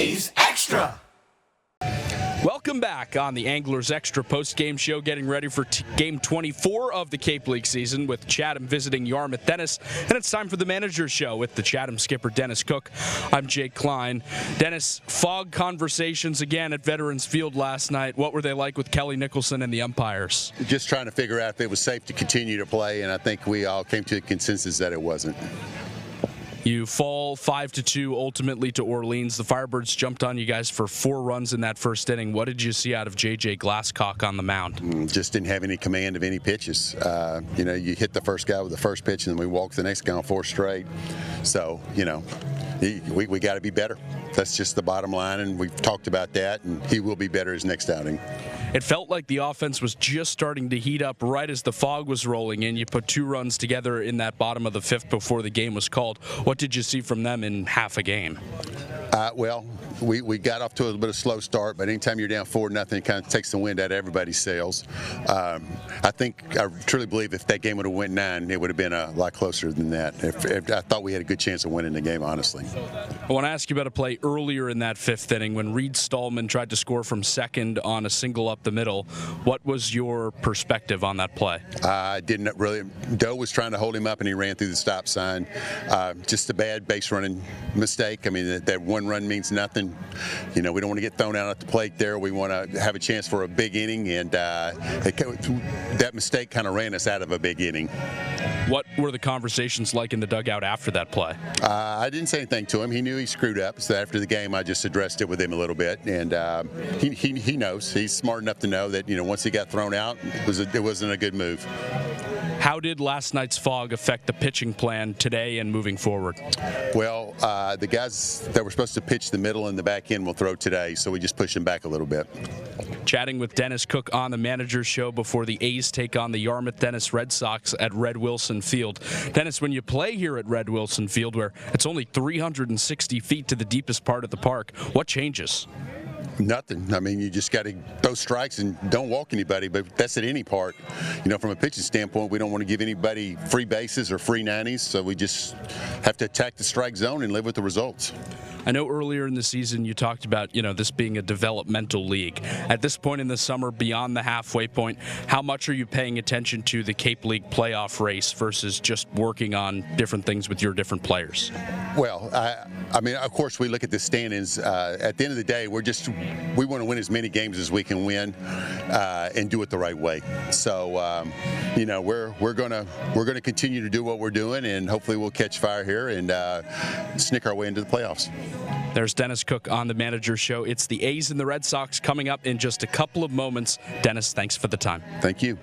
A's Extra. Welcome back on the Anglers Extra post-game show, getting ready for Game 24 of the Cape League season with Chatham visiting Yarmouth Dennis. And it's time for the Manager's Show with the Chatham skipper, Dennis Cook. I'm Jake Klein. Dennis, fog conversations again at Veterans Field last night. What were they like with Kelly Nicholson and the umpires? Just trying to figure out if it was safe to continue to play, and I think we all came to a consensus that it wasn't. You fall 5-2 ultimately to Orleans. The Firebirds jumped on you guys for 4 runs in that first inning. What did you see out of J.J. Glasscock on the mound? Just didn't have any command of any pitches. You hit the first guy with the first pitch, and then we walked the next guy on 4 straight. So, we got to be better. That's just the bottom line, and we've talked about that, and he will be better his next outing. It felt like the offense was just starting to heat up right as the fog was rolling in. You put 2 runs together in that bottom of the 5th before the game was called. What did you see from them in half a game? We got off to a little bit of a slow start, but anytime you're down 4-0, it kind of takes the wind out of everybody's sails. I truly believe if that game would have went 9, it would have been a lot closer than that. If I thought we had a good chance of winning the game, honestly. I want to ask you about a play earlier in that 5th inning when Reed Stallman tried to score from second on a single up the middle. What was your perspective on that play? I didn't really. Doe was trying to hold him up, and he ran through the stop sign. Just a bad base running mistake. I mean, that 1 run means nothing. We don't want to get thrown out at the plate there. We want to have a chance for a big inning, and that mistake kind of ran us out of a big inning. What were the conversations like in the dugout after that play? I didn't say anything to him. He knew he screwed up. So after the game, I just addressed it with him a little bit, and he knows. He's smart enough to know that once he got thrown out, it wasn't a good move. How did last night's fog affect the pitching plan today and moving forward? Well, the guys that were supposed to pitch the middle and the back end will throw today, so we just push them back a little bit. Chatting with Dennis Cook on the Manager's Show before the A's take on the Yarmouth Dennis Red Sox at Red Wilson Field. Dennis, when you play here at Red Wilson Field, where it's only 360 feet to the deepest part of the park, what changes? Nothing. I mean, you just got to throw strikes and don't walk anybody, but that's at any part. From a pitching standpoint, we don't want to give anybody free bases or free 90s, so we just have to attack the strike zone and live with the results. I know earlier in the season you talked about, this being a developmental league. At this point in the summer, beyond the halfway point, how much are you paying attention to the Cape League playoff race versus just working on different things with your different players? Well, I mean, of course, we look at the standings. At the end of the day, we want to win as many games as we can win and do it the right way. So, we're gonna continue to do what we're doing, and hopefully we'll catch fire here and sneak our way into the playoffs. There's Dennis Cook on the Manager's Show. It's the A's and the Red Sox coming up in just a couple of moments. Dennis, thanks for the time. Thank you.